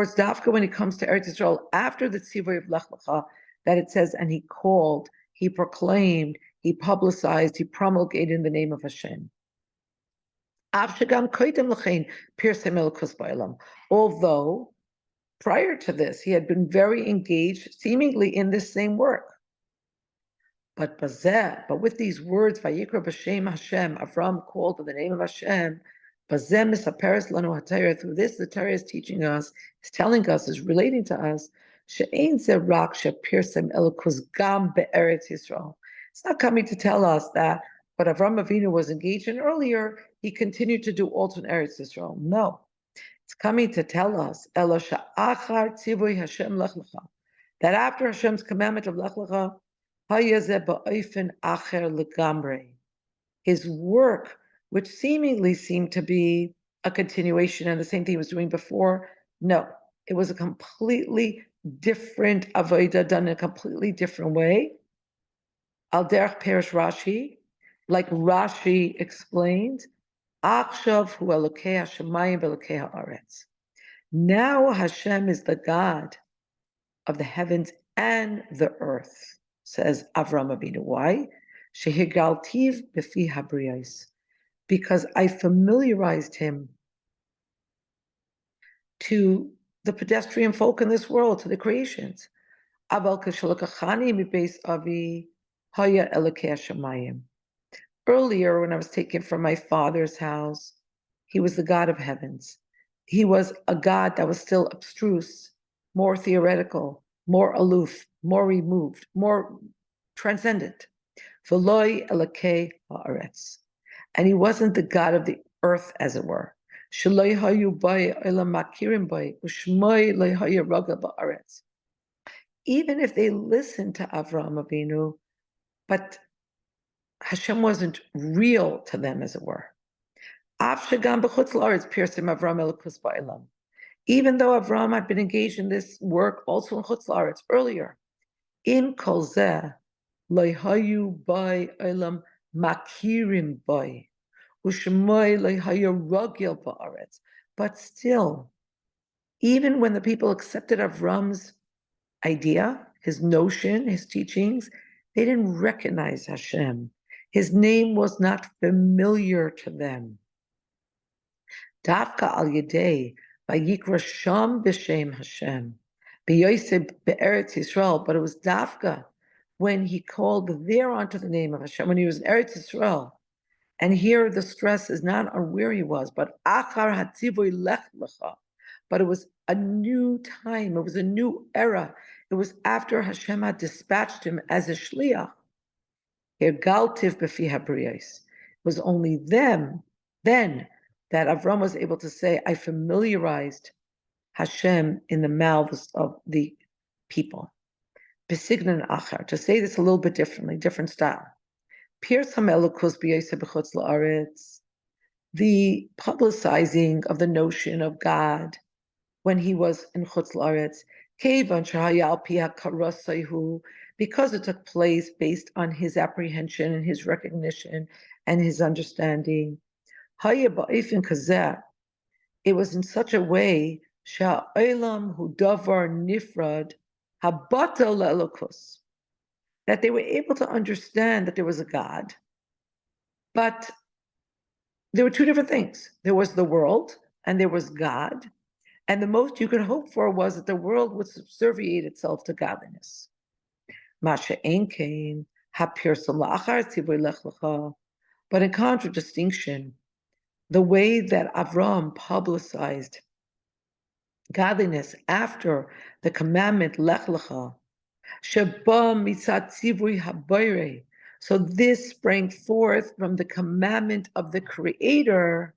it's dafka when it comes to Eretz Yisrael, after the tzivui of Lech-Lecha, that it says, and he called, he proclaimed, he publicized, he promulgated in the name of Hashem. Although, prior to this, he had been very engaged, seemingly in this same work. But with these words, Vayikra b'Shem Hashem, Avram called in the name of Hashem. Through this, the Torah is teaching us, is telling us, is relating to us. It's not coming to tell us that what Avram Avinu was engaged in earlier, he continued to do also in Eretz Yisrael. No, it's coming to tell us that after Hashem's commandment of Lech-Lecha, his work, which seemingly seemed to be a continuation and the same thing he was doing before, no, it was a completely different avodah done in a completely different way. Al derech perish Rashi, like Rashi explained, Akshav hu Elokei Hashemayim v'Elokei haaretz. Now Hashem is the God of the heavens and the earth, says Avram Avinu. Why? Shehigaltiv b'fi habriyos, because I familiarized him to the pedestrian folk in this world, to the creations. Aval kashalakachani mibeis avi haya Elokei Hashemayim. Earlier, when I was taken from my father's house, he was the God of heavens. He was a God that was still abstruse, more theoretical, more aloof, more removed, more transcendent. V'loi Elokei haaretz. And he wasn't the God of the earth, as it were. Sheloi hayu bai olam makirim bai, u'shmoi lo hayu ragel ba'aretz. Even if they listened to Avraham Avinu, but Hashem wasn't real to them, as it were. Even though Avram had been engaged in this work also in Chutz La'aretz earlier, in kol zeh lo hayu bai olam makirim bai u'shmoi lo hayu ragel ba'aretz. But still, even when the people accepted Avram's idea, his notion, his teachings, they didn't recognize Hashem. His name was not familiar to them. Dafka al yedei vayikra sham b'shem Hashem b'yosef be'eretz Yisrael. But it was Dafka when he called there onto the name of Hashem, when he was in Eretz Yisrael. And here the stress is not on where he was, but achar hatzivoy Lech-Lecha. But it was a new time. It was a new era. It was after Hashem had dispatched him as a shliach. Hirgaltiv b'fi habriyos. It was only then that Avram was able to say, I familiarized Hashem in the mouths of the people. Besignan achar, to say this a little bit differently, different style. Piers hamelukus b'yoseh b'chutz la'aretz, the publicizing of the notion of God when he was in Chutz La'aretz, kevan shehaya al pi hakarosahu, because it took place based on his apprehension and his recognition and his understanding. Haya ba'ifin kazeh, it was in such a way sha'olam hu davar nifrad habata le'elokus, that they were able to understand that there was a God, but there were two different things. There was the world and there was God. And the most you could hope for was that the world would subserviate itself to godliness. But in contradistinction, the way that Avram publicized godliness after the commandment Lech-Lecha, so this sprang forth from the commandment of the Creator.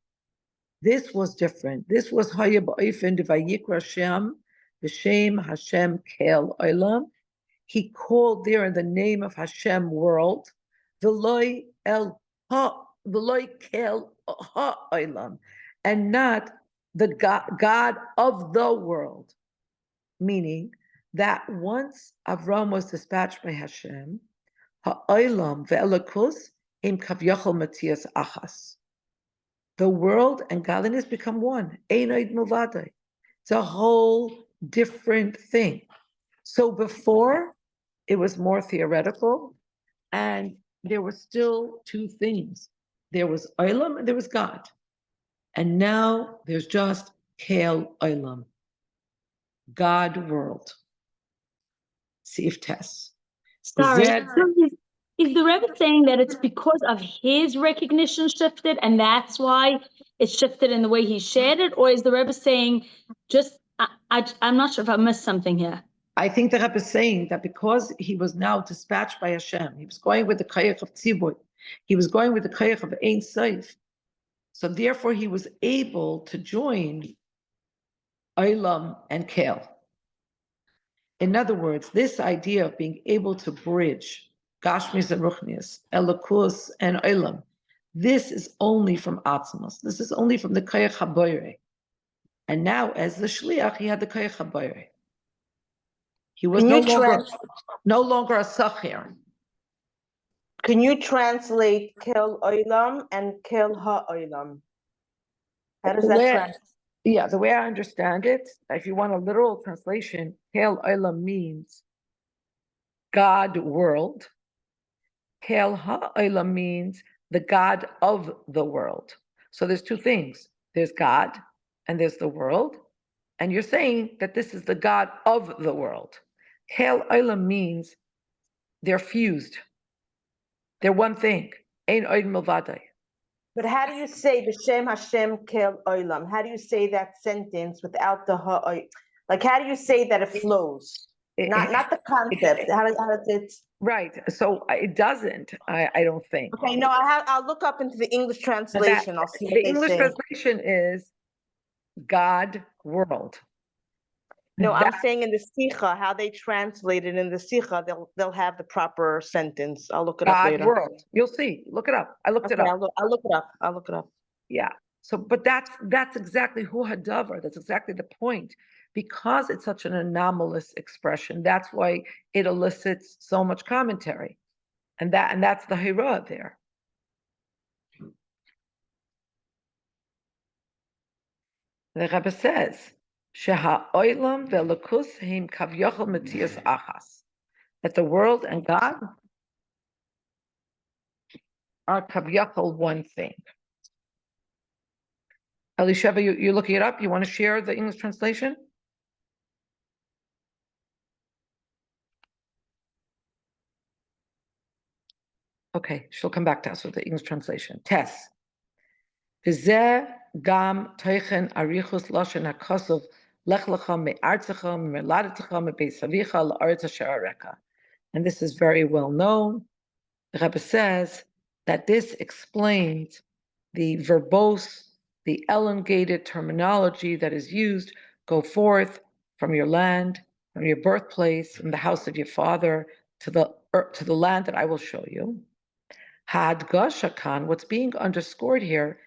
This was different. This was Haya Ba'ifin Vayikra Shem, B'Shem Hashem Kel Olam. He called there in the name of Hashem world, V'loi Kel Ha Olam, and not the God of the world. Meaning that once Avram was dispatched by Hashem, Ha'olam ve'elakus im kavyachol matias achas. The world and godliness become one. It's a whole different thing. So before, it was more theoretical, and there were still two things. There was Olam and there was God. And now there's just Kel Olam, God world. Sif Tess. Sorry. Is the Rebbe saying that it's because of his recognition shifted and that's why it shifted in the way he shared it? Or is the Rebbe saying just, I'm not sure if I missed something here. I think the Rebbe is saying that because he was now dispatched by Hashem, he was going with the Koyach of Tzibur, he was going with the Koyach of Ein Sof, so therefore he was able to join Olam and Kel. In other words, this idea of being able to bridge Gashmis and Ruchnias, Elokus and Olam, this is only from Atzmos. This is only from the Koyach HaBoyre. And now, as the Shliach, he had the Koyach HaBoyre. He was no longer a Sachir. Can you translate Kel Olam and Kel HaOlam? How does that translate? Yeah, the way I understand it, if you want a literal translation, Kel Olam means God world. Kel HaOlam means the God of the world. So there's two things. There's God and there's the world. And you're saying that this is the God of the world. Kel Olam means they're fused. They're one thing. Ein Oid Milvadai. But how do you say B'Shem Hashem Kel Olam? How do you say that sentence without the ha'olam? Like, how do you say that it flows? Not the concept. How does it? Right. So it doesn't. I don't think. Okay. No, I'll look up into the English translation. I'll see what they say. The English translation is God world. No, I'm saying in the Sikha, how they translate it in the Sikha, they'll have the proper sentence. I'll look it up later. God world. You'll see. Look it up. I looked it up. I'll look it up. I'll look it up. Yeah. So, but that's exactly hu hadavar. That's exactly the point. Because it's such an anomalous expression, that's why it elicits so much commentary, and that's the hira there. The Rebbe says, "Sheha-olam ve'elokus heim kavyachol metias achas," that the world and God are kavyachol one thing. Elisheva, you're looking it up. You want to share the English translation? Okay, she'll come back to us with the English translation. Tess. V'zeh gam toichen arichus lashon hakosov Lech-Lecha me'artzecha me'meladetecha me'beis avicha la'aretz asher areka. And this is very well known. The Rebbe says that this explains the verbose, the elongated terminology that is used. Go forth from your land, from your birthplace, from the house of your father, to the land that I will show you. Hadgasha Khan, what's being underscored here,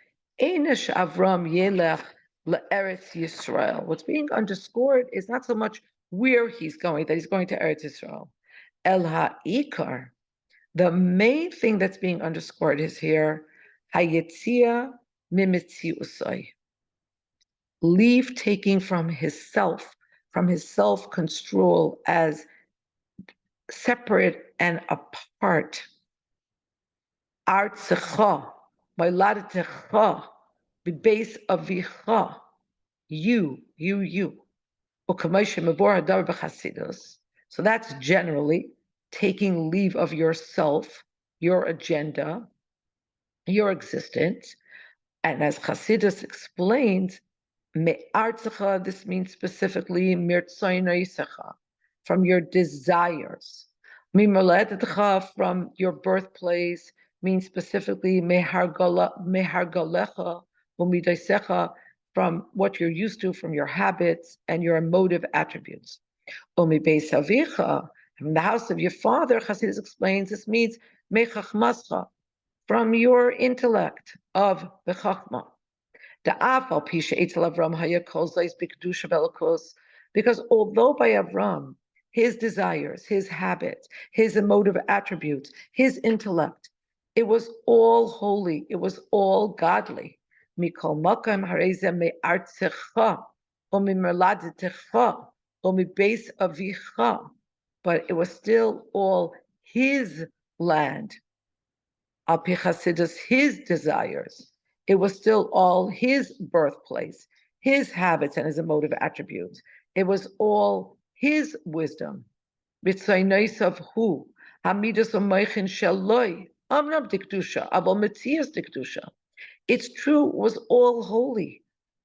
Einish Avram Yelech leEretz Yisrael. What's being underscored is not so much where he's going, that he's going to Eretz Yisrael. El Ha'ikar, the main thing that's being underscored is here, Hayetzia Mimitziusai. Leave taking from his self-construal as separate and apart. Artzecha, Moiladetecha, B'beis Avicha, you. So that's generally taking leave of yourself, your agenda, your existence. And as Chassidus explains, Me'artzecha, this means specifically mirtzoinaisecha, from your desires. Mimoledecha, from your birthplace, means specifically mehargalecha umidaisecha, from what you're used to, from your habits and your emotive attributes. Umibeis avicha, from the house of your father, Chassidus explains, this means mechachmascha, from your intellect of the chachma. Because although by Avram, his desires, his habits, his emotive attributes, his intellect, it was all holy, it was all godly. But it was still all his land. Al pi Chassidus, his desires. It was still all his birthplace, his habits and his emotive attributes. It was all his wisdom. B'tzaynais of who? Hamidas u'meichin shaloi. Amnam dikdusha, abol metzias dikdusha. It's true, it was all holy,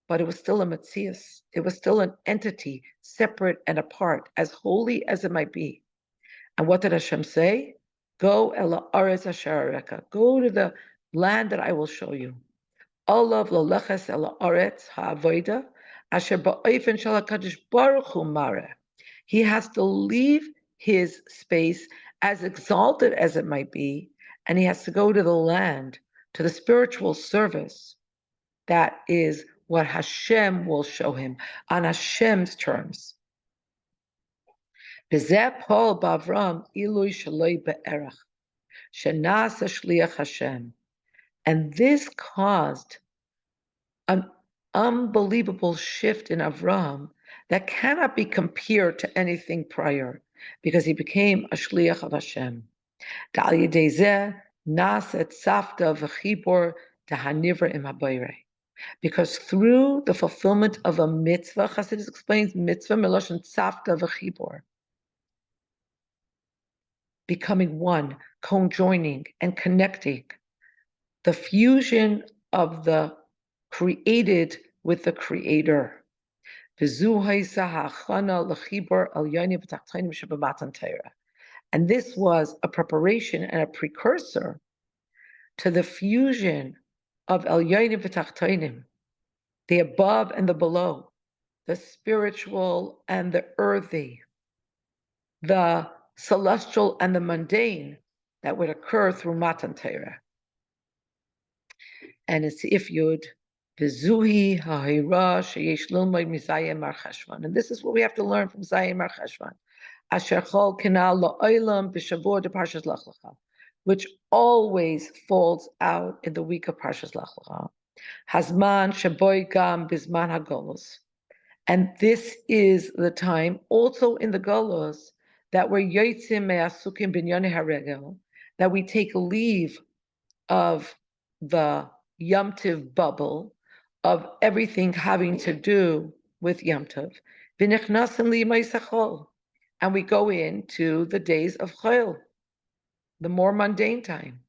but it was still a metzias. It was still an entity, separate and apart, as holy as it might be. And what did Hashem say? Go ela aretz asher areka. Go to the land that I will show you. Olav loleches ela aretz ha'avoda asher ba'ofen shel HaKadosh Baruch Hu mareh. He has to leave his space, as exalted as it might be, and he has to go to the land, to the spiritual service. That is what Hashem will show him on Hashem's terms. B'zeh Paul b'Avram ilui shaloi be'erach shenasa shliach Hashem, and this caused an unbelievable shift in Avram that cannot be compared to anything prior, because he became a shliach of Hashem. Da'al yedei zeh naset safta v'chibor dehanivra im habayre. Because through the fulfillment of a mitzvah, Chassidus explains mitzvah meloshen safta v'chibor, becoming one, conjoining and connecting, the fusion of the created with the creator. And this was a preparation and a precursor to the fusion of Elyonim v'Tachtonim, the above and the below, the spiritual and the earthy, the celestial and the mundane, that would occur through Matan Torah. And it's if Yud, V'zuhi ha'hira sheyesh lilmod mi Zayin Marchechvan. And this is what we have to learn from Zayin Marchechvan. Asher chol kinal la'olam b'shavua de Parshas Lech-Lecha, which always falls out in the week of Parshas Lech-Lecha. Hazman shaboy gam bizman hagolos. And this is the time, also in the Golos, that we're yotzim me'asukim binyonei haregel, that we take leave of the Yom Tov bubble, of everything having to do with Yom Tov. V'nichnasim liyimei chol, and we go into the days of Chol, the more mundane time.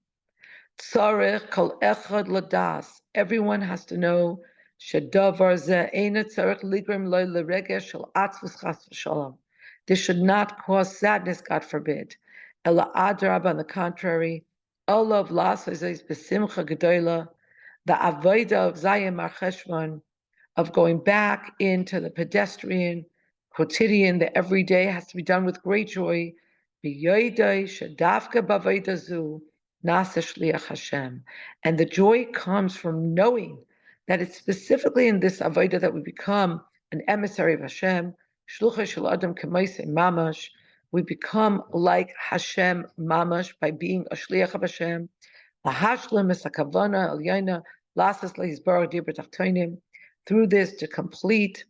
Tzarech kol echad ladas. Everyone has to know shedavar zeh eina tzarech ligrim lo leregesh shel atzvus chas v'shalom. This should not cause sadness, God forbid. Ela adrab, on the contrary, Olav Lasas Besimcha Gedola, the Avodah of Zayin Marchechvan, of going back into the pedestrian, quotidian, the everyday has to be done with great joy. And the joy comes from knowing that it's specifically in this avodah that we become an emissary of Hashem. We become like Hashem mamash by being a shliach of Hashem. Through this to complete,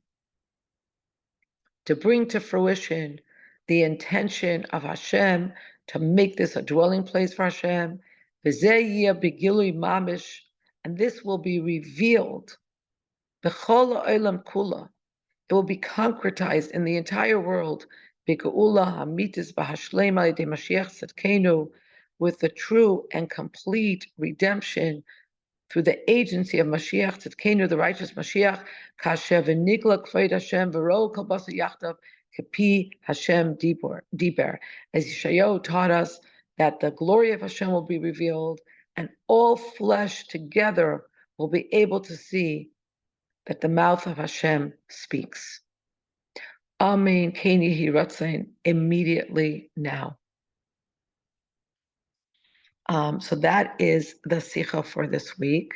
to bring to fruition the intention of Hashem, to make this a dwelling place for Hashem. And this will be revealed. It will be concretized in the entire world with the true and complete redemption through the agency of Mashiach Tzidkenu, the righteous Mashiach, Kasher v'nigla k'ved Hashem v'ro kol basa yachdav k'pi Hashem diber. As Yeshayahu taught us that the glory of Hashem will be revealed, and all flesh together will be able to see that the mouth of Hashem speaks. Amen. Keni hiratzain, immediately now. So that is the Sikha for this week.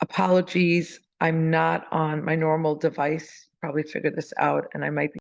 Apologies, I'm not on my normal device. Probably figured this out, and I might be